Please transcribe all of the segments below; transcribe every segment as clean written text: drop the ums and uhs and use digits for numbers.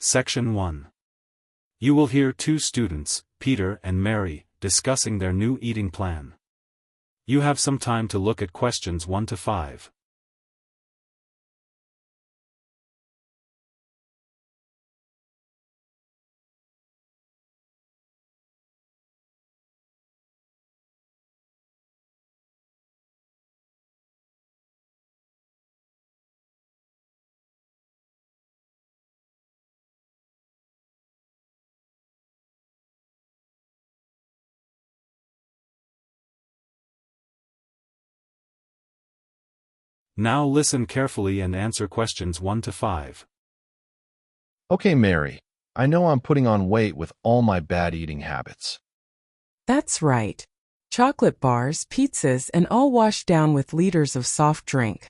Section 1. You will hear two students, Peter and Mary, discussing their new eating plan. You have some time to look at questions 1 to 5. Now listen carefully and answer questions 1 to 5. Okay, Mary, I know I'm putting on weight with all my bad eating habits. That's right. Chocolate bars, pizzas, and all washed down with liters of soft drink.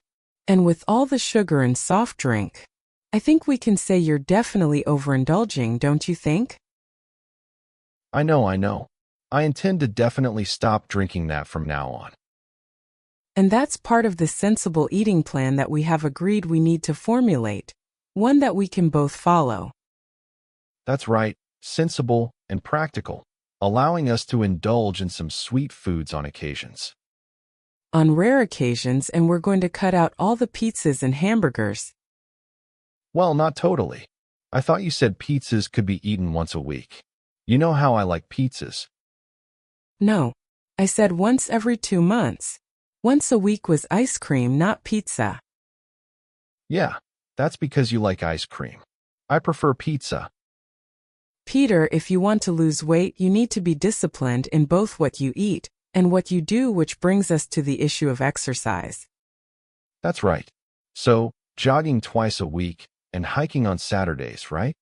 And with all the sugar in soft drink, I think we can say you're definitely overindulging, don't you think? I know. I intend to definitely stop drinking that from now on. And that's part of the sensible eating plan that we have agreed we need to formulate, one that we can both follow. That's right, sensible and practical, allowing us to indulge in some sweet foods on occasions. On rare occasions, and we're going to cut out all the pizzas and hamburgers. Well, not totally. I thought you said pizzas could be eaten once a week. You know how I like pizzas. No, I said once every 2 months. Once a week was ice cream, not pizza. Yeah, that's because you like ice cream. I prefer pizza. Peter, if you want to lose weight, you need to be disciplined in both what you eat and what you do, which brings us to the issue of exercise. That's right. So, jogging twice a week and hiking on Saturdays, right?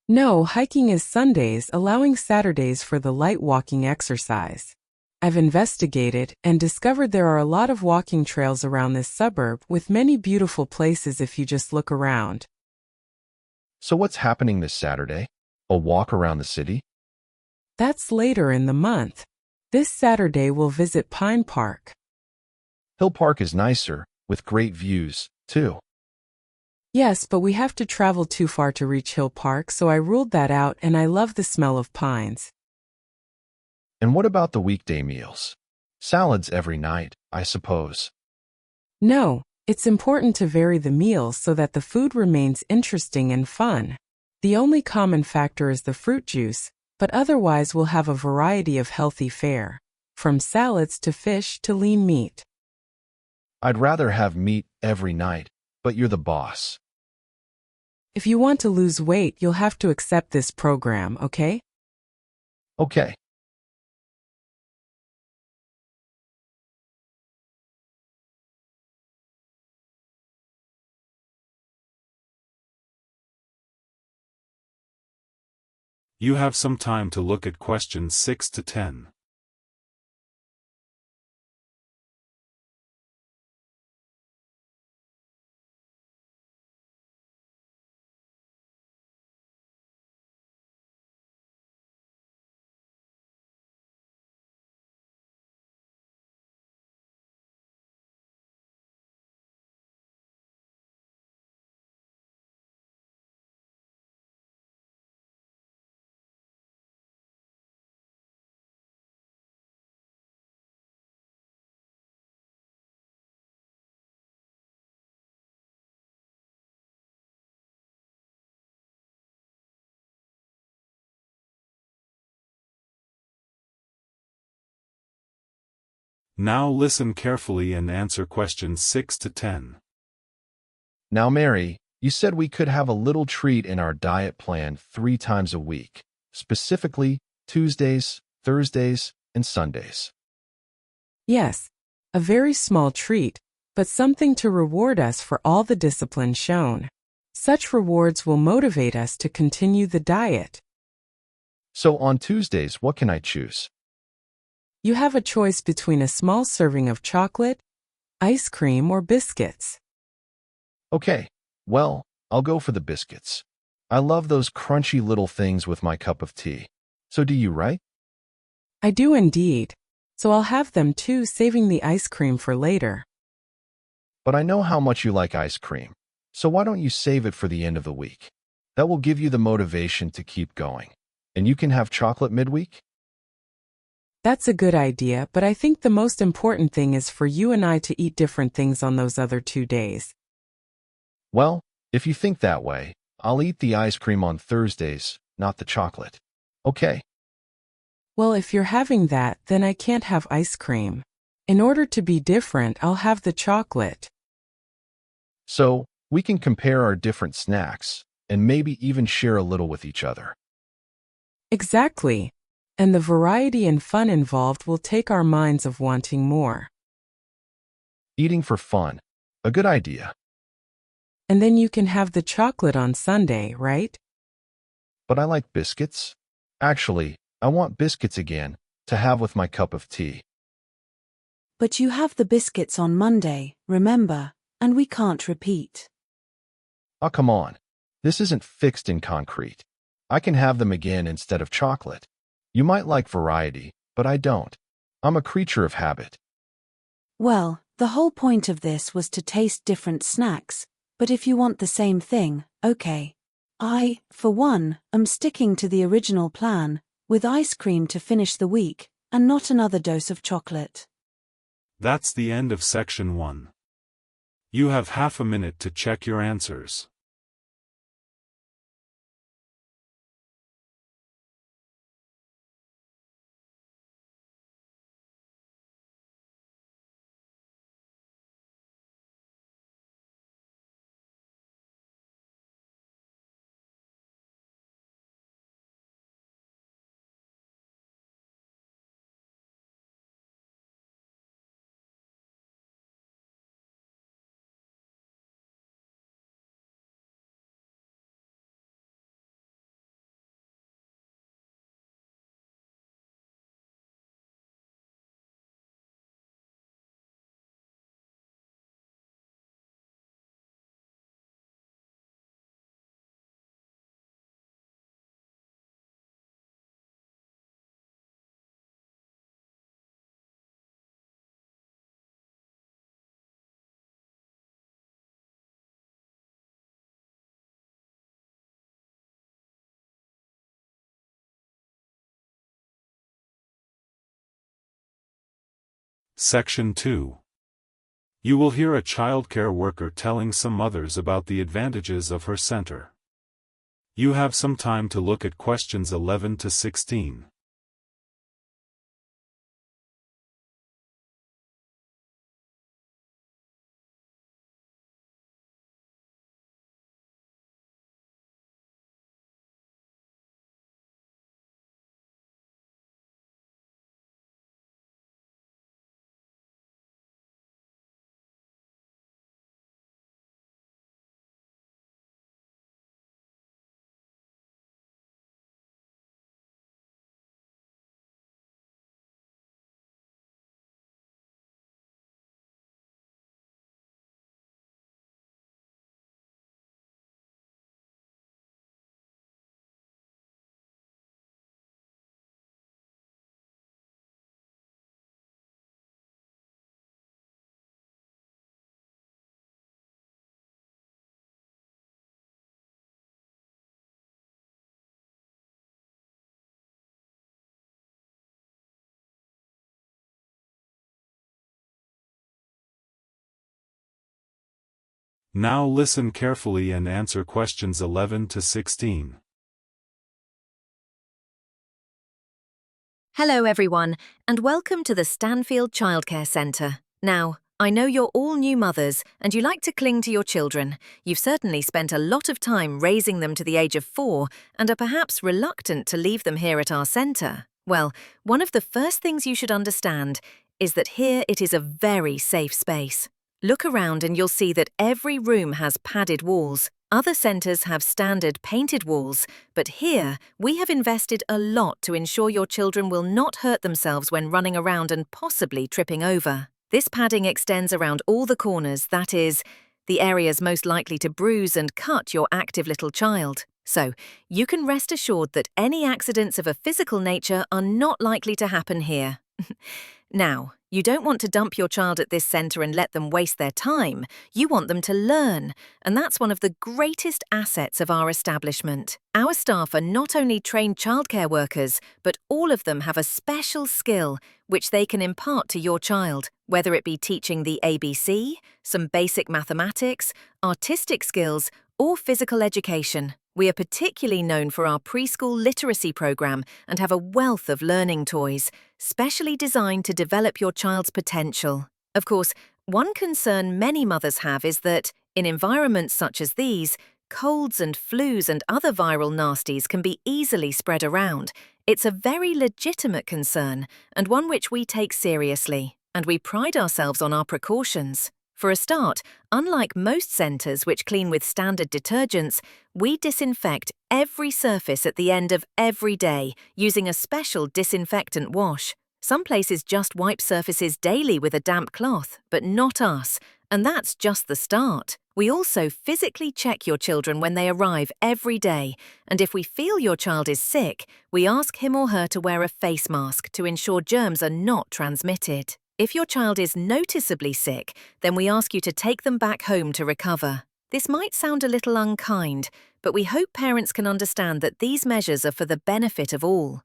No, hiking is Sundays, allowing Saturdays for the light walking exercise. I've investigated and discovered there are a lot of walking trails around this suburb with many beautiful places if you just look around. So what's happening this Saturday? A walk around the city? That's later in the month. This Saturday we'll visit Pine Park. Hill Park is nicer, with great views, too. Yes, but we have to travel too far to reach Hill Park, so I ruled that out, and I love the smell of pines. And what about the weekday meals? Salads every night, I suppose. No, it's important to vary the meals so that the food remains interesting and fun. The only common factor is the fruit juice, but otherwise we'll have a variety of healthy fare, from salads to fish to lean meat. I'd rather have meat every night, but you're the boss. If you want to lose weight, you'll have to accept this program, okay? Okay. You have some time to look at questions 6 to 10. Now listen carefully and answer questions 6 to 10. Now, Mary, you said we could have a little treat in our diet plan 3 times a week, specifically Tuesdays, Thursdays, and Sundays. Yes, a very small treat, but something to reward us for all the discipline shown. Such rewards will motivate us to continue the diet. So on Tuesdays, what can I choose? You have a choice between a small serving of chocolate, ice cream, or biscuits. Okay, well, I'll go for the biscuits. I love those crunchy little things with my cup of tea. So do you, right? I do indeed. So I'll have them too, saving the ice cream for later. But I know how much you like ice cream. So why don't you save it for the end of the week? That will give you the motivation to keep going. And you can have chocolate midweek? That's a good idea, but I think the most important thing is for you and I to eat different things on those other 2 days. Well, if you think that way, I'll eat the ice cream on Thursdays, not the chocolate. Okay. Well, if you're having that, then I can't have ice cream. In order to be different, I'll have the chocolate. So, we can compare our different snacks, and maybe even share a little with each other. Exactly. And the variety and fun involved will take our minds of wanting more. Eating for fun. A good idea. And then you can have the chocolate on Sunday, right? But I like biscuits. Actually, I want biscuits again, to have with my cup of tea. But you have the biscuits on Monday, remember, and we can't repeat. Oh, come on. This isn't fixed in concrete. I can have them again instead of chocolate. You might like variety, but I don't. I'm a creature of habit. Well, the whole point of this was to taste different snacks, but if you want the same thing, okay. I, for one, am sticking to the original plan, with ice cream to finish the week, and not another dose of chocolate. That's the end of section 1. You have half a minute to check your answers. Section 2. You will hear a childcare worker telling some mothers about the advantages of her center. You have some time to look at questions 11 to 16. Now listen carefully and answer questions 11 to 16. Hello everyone, and welcome to the Stanfield Childcare Centre. Now, I know you're all new mothers and you like to cling to your children. You've certainly spent a lot of time raising them to the age of 4 and are perhaps reluctant to leave them here at our centre. Well, one of the first things you should understand is that here it is a very safe space. Look around and you'll see that every room has padded walls. Other centres have standard painted walls, but here we have invested a lot to ensure your children will not hurt themselves when running around and possibly tripping over. This padding extends around all the corners, that is, the areas most likely to bruise and cut your active little child. So, you can rest assured that any accidents of a physical nature are not likely to happen here. Now, you don't want to dump your child at this centre and let them waste their time. You want them to learn, and that's one of the greatest assets of our establishment. Our staff are not only trained childcare workers, but all of them have a special skill which they can impart to your child, whether it be teaching the ABC, some basic mathematics, artistic skills, or physical education. We are particularly known for our preschool literacy program and have a wealth of learning toys, specially designed to develop your child's potential. Of course, one concern many mothers have is that, in environments such as these, colds and flus and other viral nasties can be easily spread around. It's a very legitimate concern, and one which we take seriously, and we pride ourselves on our precautions. For a start, unlike most centres which clean with standard detergents, we disinfect every surface at the end of every day using a special disinfectant wash. Some places just wipe surfaces daily with a damp cloth, but not us, and that's just the start. We also physically check your children when they arrive every day, and if we feel your child is sick, we ask him or her to wear a face mask to ensure germs are not transmitted. If your child is noticeably sick, then we ask you to take them back home to recover. This might sound a little unkind, but we hope parents can understand that these measures are for the benefit of all.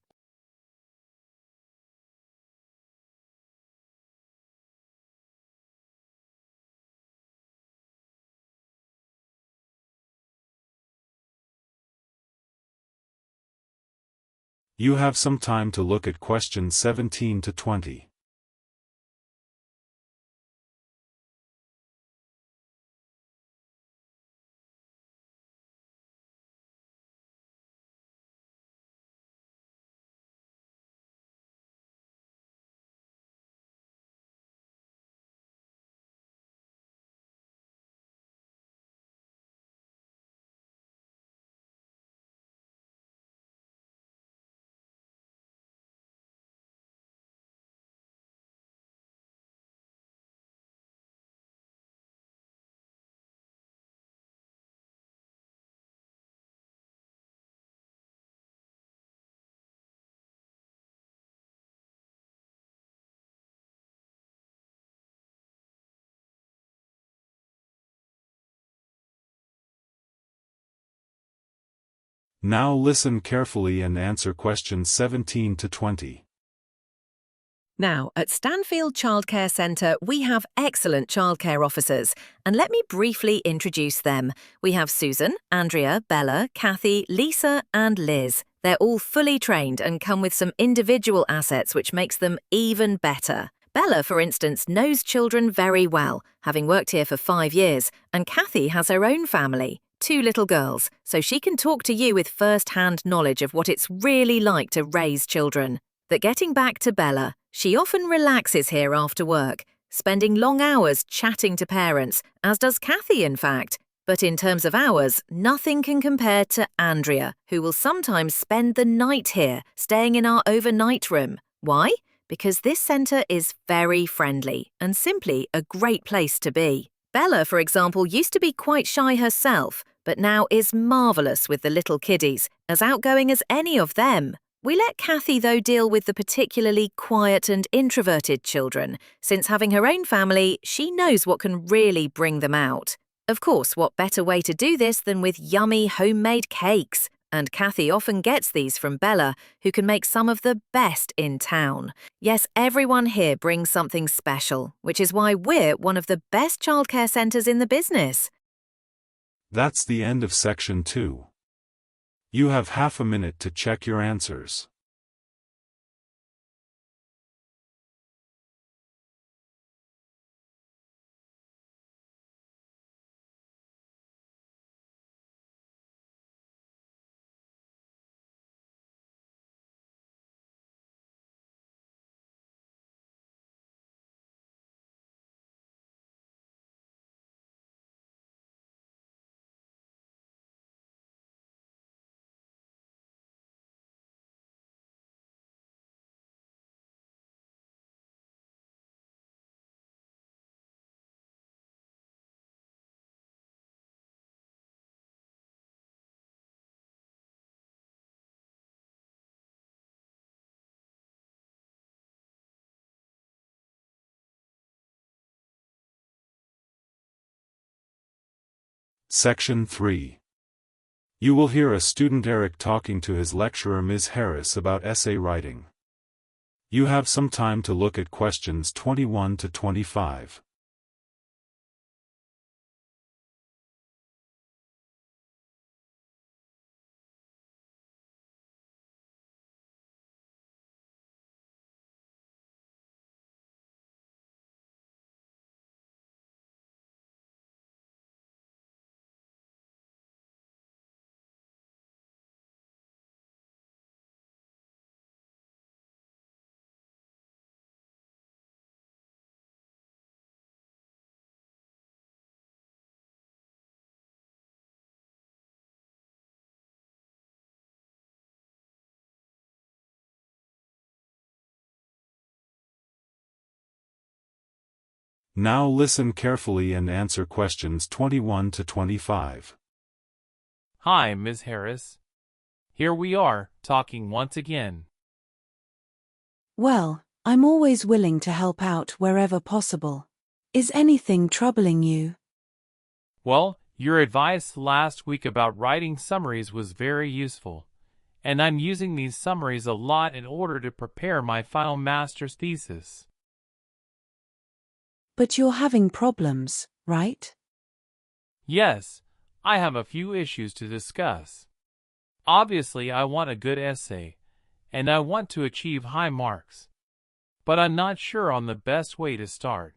You have some time to look at questions 17 to 20. Now listen carefully and answer questions 17 to 20. Now, at Stanfield Childcare Centre, we have excellent childcare officers, and let me briefly introduce them. We have Susan, Andrea, Bella, Kathy, Lisa, and Liz. They're all fully trained and come with some individual assets which makes them even better. Bella, for instance, knows children very well, having worked here for 5 years, and Kathy has her own family, 2 little girls, so she can talk to you with first-hand knowledge of what it's really like to raise children. But getting back to Bella, she often relaxes here after work, spending long hours chatting to parents, as does Kathy, in fact. But in terms of hours, nothing can compare to Andrea, who will sometimes spend the night here, staying in our overnight room. Why? Because this centre is very friendly and simply a great place to be. Bella, for example, used to be quite shy herself, but now is marvellous with the little kiddies, as outgoing as any of them. We let Kathy, though, deal with the particularly quiet and introverted children, since having her own family, she knows what can really bring them out. Of course, what better way to do this than with yummy homemade cakes? And Kathy often gets these from Bella, who can make some of the best in town. Yes, everyone here brings something special, which is why we're one of the best childcare centres in the business. That's the end of section 2. You have half a minute to check your answers. Section 3. You will hear a student Eric talking to his lecturer Ms. Harris about essay writing. You have some time to look at questions 21 to 25. Now listen carefully and answer questions 21 to 25. Hi, Ms. Harris. Here we are, talking once again. Well, I'm always willing to help out wherever possible. Is anything troubling you? Well, your advice last week about writing summaries was very useful, and I'm using these summaries a lot in order to prepare my final master's thesis. But you're having problems, right? Yes, I have a few issues to discuss. Obviously, I want a good essay, and I want to achieve high marks. But I'm not sure on the best way to start.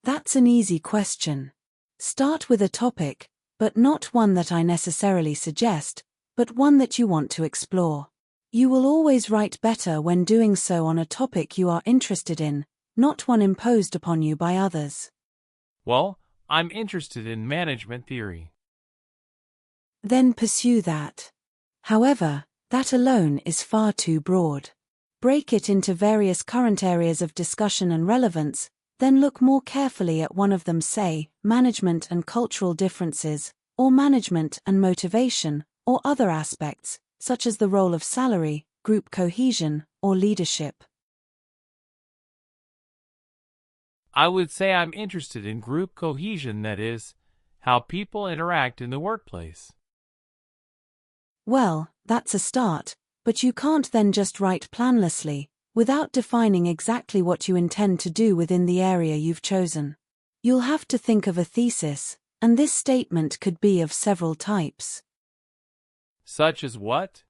That's an easy question. Start with a topic, but not one that I necessarily suggest, but one that you want to explore. You will always write better when doing so on a topic you are interested in, not one imposed upon you by others. Well, I'm interested in management theory. Then pursue that. However, that alone is far too broad. Break it into various current areas of discussion and relevance, then look more carefully at one of them, say, management and cultural differences, or management and motivation, or other aspects, such as the role of salary, group cohesion, or leadership. I would say I'm interested in group cohesion, that is, how people interact in the workplace. Well, that's a start, but you can't then just write planlessly, without defining exactly what you intend to do within the area you've chosen. You'll have to think of a thesis, and this statement could be of several types. Such as what?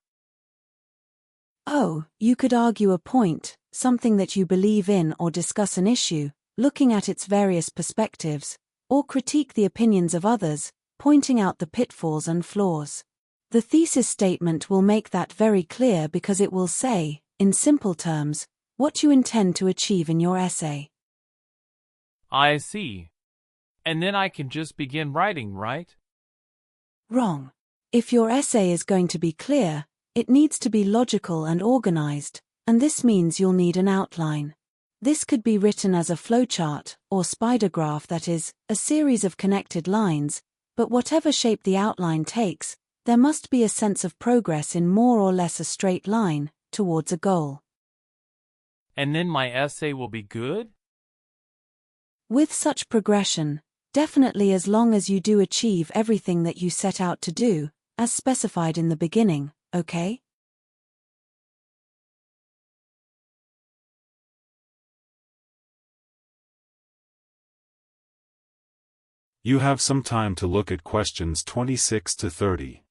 Oh, you could argue a point, something that you believe in, or discuss an issue, looking at its various perspectives, or critique the opinions of others, pointing out the pitfalls and flaws. The thesis statement will make that very clear because it will say, in simple terms, what you intend to achieve in your essay. I see. And then I can just begin writing, right? Wrong. If your essay is going to be clear, it needs to be logical and organized, and this means you'll need an outline. This could be written as a flowchart, or spider graph, that is, a series of connected lines, but whatever shape the outline takes, there must be a sense of progress in more or less a straight line, towards a goal. And then my essay will be good? With such progression, definitely, as long as you do achieve everything that you set out to do, as specified in the beginning, okay? You have some time to look at questions 26 to 30.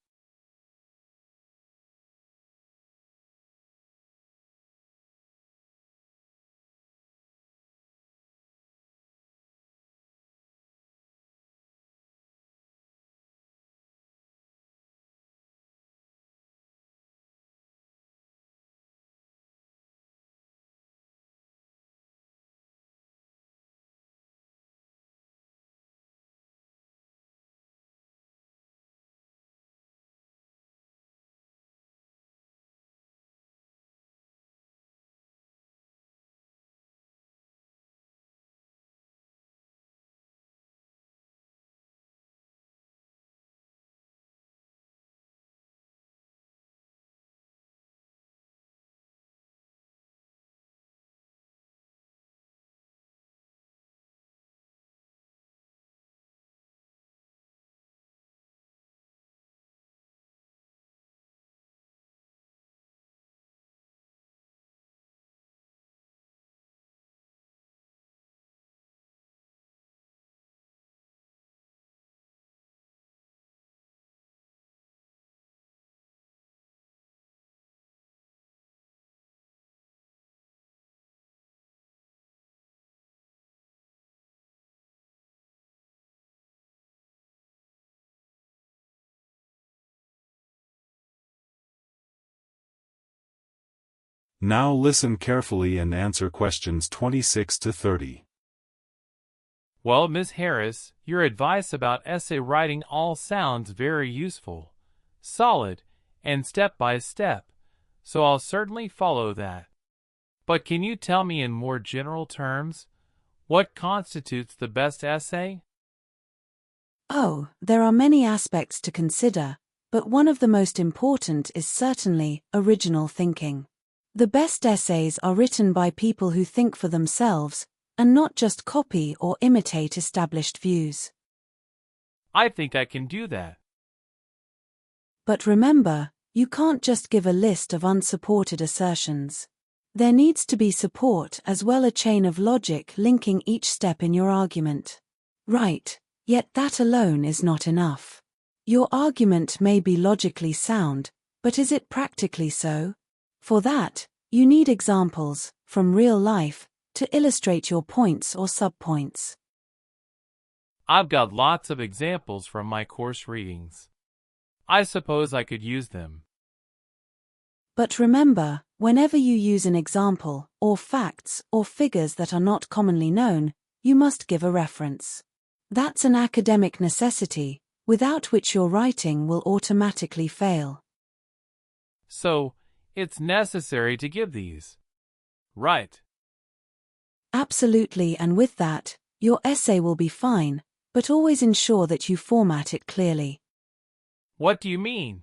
Now listen carefully and answer questions 26 to 30. Well, Miss Harris, your advice about essay writing all sounds very useful, solid, and step by step, so I'll certainly follow that. But can you tell me in more general terms, what constitutes the best essay? Oh, there are many aspects to consider, but one of the most important is certainly original thinking. The best essays are written by people who think for themselves, and not just copy or imitate established views. I think I can do that. But remember, you can't just give a list of unsupported assertions. There needs to be support as well, a chain of logic linking each step in your argument. Right, yet that alone is not enough. Your argument may be logically sound, but is it practically so? For that, you need examples, from real life, to illustrate your points or subpoints. I've got lots of examples from my course readings. I suppose I could use them. But remember, whenever you use an example, or facts, or figures that are not commonly known, you must give a reference. That's an academic necessity, without which your writing will automatically fail. So, it's necessary to give these. Right. Absolutely, and with that, your essay will be fine, but always ensure that you format it clearly. What do you mean?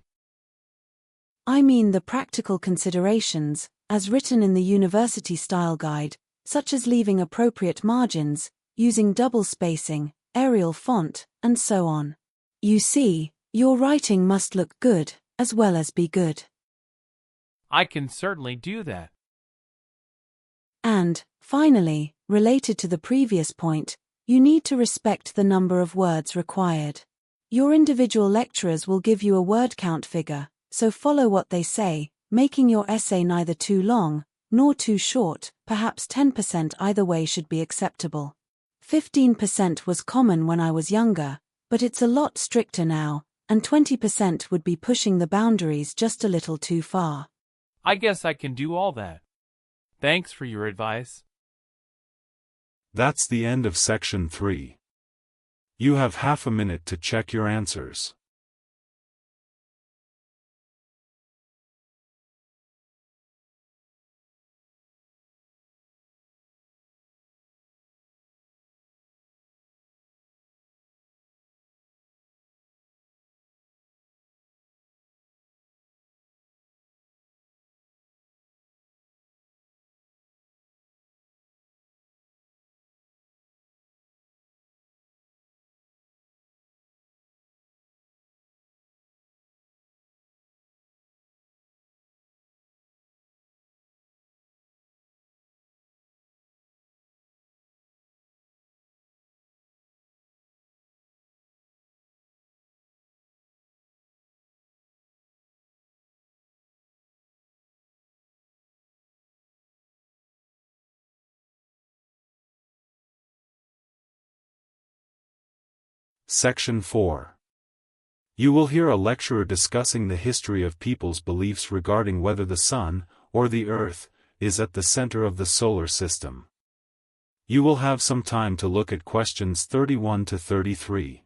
I mean the practical considerations, as written in the university style guide, such as leaving appropriate margins, using double spacing, Arial font, and so on. You see, your writing must look good, as well as be good. I can certainly do that. And, finally, related to the previous point, you need to respect the number of words required. Your individual lecturers will give you a word count figure, so follow what they say, making your essay neither too long, nor too short. Perhaps 10% either way should be acceptable. 15% was common when I was younger, but it's a lot stricter now, and 20% would be pushing the boundaries just a little too far. I guess I can do all that. Thanks for your advice. That's the end of section 3. You have half a minute to check your answers. Section 4. You will hear a lecturer discussing the history of people's beliefs regarding whether the Sun, or the Earth, is at the center of the solar system. You will have some time to look at questions 31 to 33.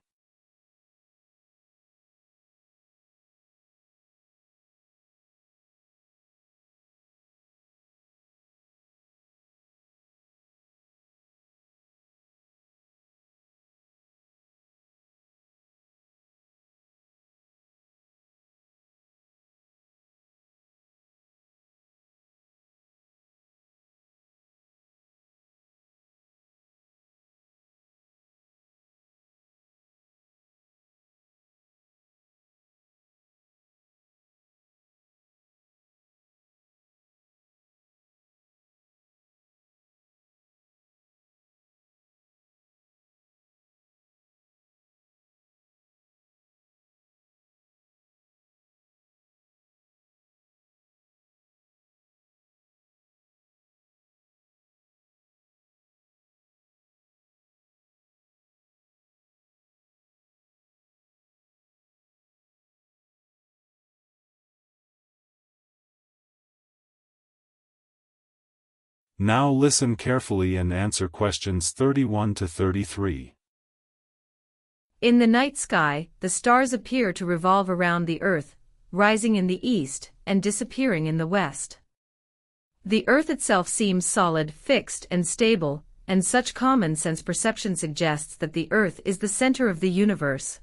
Now listen carefully and answer questions 31 to 33. In the night sky, the stars appear to revolve around the Earth, rising in the east and disappearing in the west. The Earth itself seems solid, fixed, and stable, and such common sense perception suggests that the Earth is the center of the universe.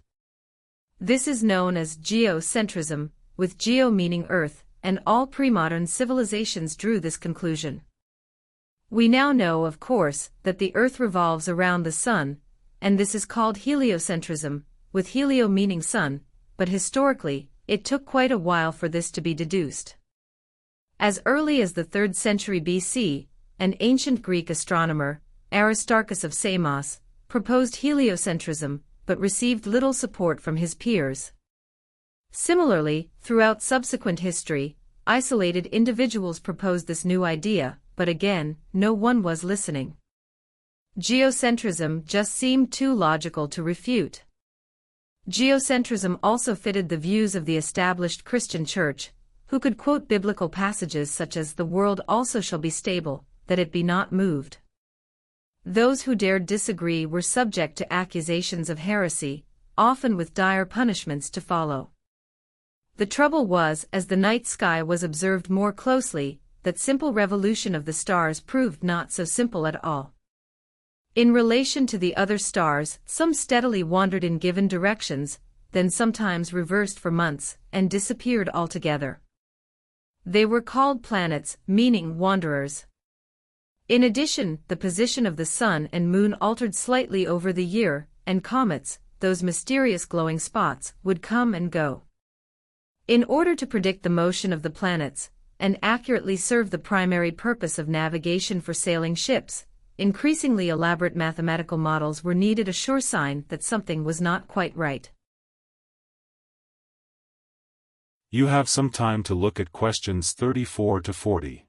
This is known as geocentrism, with geo meaning Earth, and all pre-modern civilizations drew this conclusion. We now know, of course, that the Earth revolves around the Sun, and this is called heliocentrism, with helio meaning sun, but historically, it took quite a while for this to be deduced. As early as the 3rd century BC, an ancient Greek astronomer, Aristarchus of Samos, proposed heliocentrism, but received little support from his peers. Similarly, throughout subsequent history, isolated individuals proposed this new idea, but again, no one was listening. Geocentrism just seemed too logical to refute. Geocentrism also fitted the views of the established Christian Church, who could quote biblical passages such as "The world also shall be stable, that it be not moved." Those who dared disagree were subject to accusations of heresy, often with dire punishments to follow. The trouble was, as the night sky was observed more closely, that simple revolution of the stars proved not so simple at all. In relation to the other stars, some steadily wandered in given directions, then sometimes reversed for months, and disappeared altogether. They were called planets, meaning wanderers. In addition, the position of the Sun and Moon altered slightly over the year, and comets, those mysterious glowing spots, would come and go. In order to predict the motion of the planets, and accurately serve the primary purpose of navigation for sailing ships, increasingly elaborate mathematical models were needed, a sure sign that something was not quite right. You have some time to look at questions 34 to 40.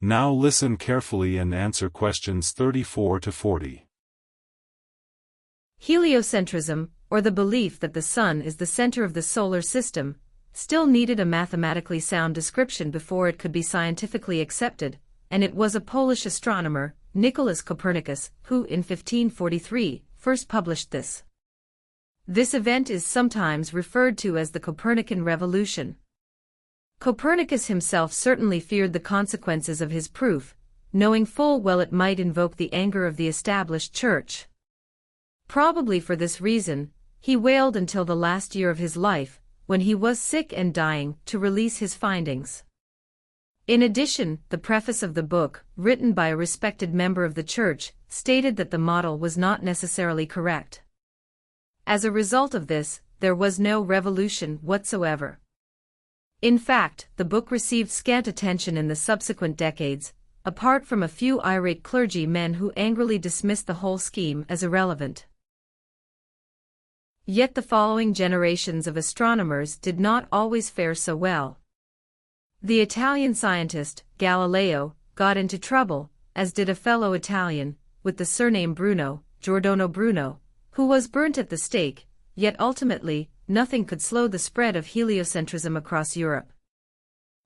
Now listen carefully and answer questions 34 to 40. Heliocentrism, or the belief that the Sun is the center of the solar system, still needed a mathematically sound description before it could be scientifically accepted, and it was a Polish astronomer, Nicholas Copernicus, who in 1543 first published this. This event is sometimes referred to as the Copernican Revolution. Copernicus himself certainly feared the consequences of his proof, knowing full well it might invoke the anger of the established church. Probably for this reason, he wailed until the last year of his life, when he was sick and dying, to release his findings. In addition, the preface of the book, written by a respected member of the church, stated that the model was not necessarily correct. As a result of this, there was no revolution whatsoever. In fact, the book received scant attention in the subsequent decades, apart from a few irate clergymen who angrily dismissed the whole scheme as irrelevant. Yet the following generations of astronomers did not always fare so well. The Italian scientist, Galileo, got into trouble, as did a fellow Italian, with the surname Bruno, Giordano Bruno, who was burnt at the stake, yet ultimately, nothing could slow the spread of heliocentrism across Europe.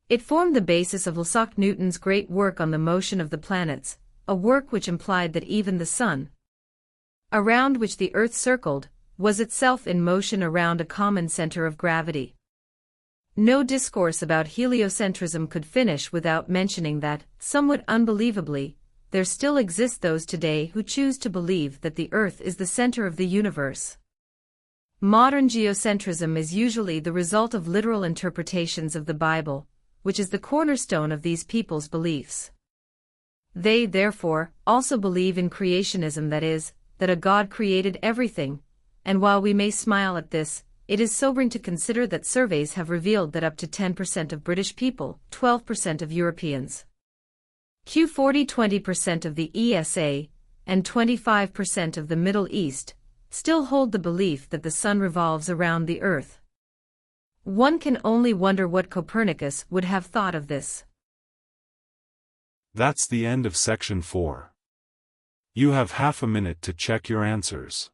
It formed the basis of Isaac Newton's great work on the motion of the planets, a work which implied that even the Sun, around which the Earth circled, was itself in motion around a common center of gravity. No discourse about heliocentrism could finish without mentioning that, somewhat unbelievably, there still exist those today who choose to believe that the Earth is the center of the universe. Modern geocentrism is usually the result of literal interpretations of the Bible, which is the cornerstone of these people's beliefs. They, therefore, also believe in creationism, that is, that a God created everything, and while we may smile at this, it is sobering to consider that surveys have revealed that up to 10% of British people, 12% of Europeans, Q40 20% of the ESA, and 25% of the Middle East, still hold the belief that the sun revolves around the Earth. One can only wonder what Copernicus would have thought of this. That's the end of section 4. You have half a minute to check your answers.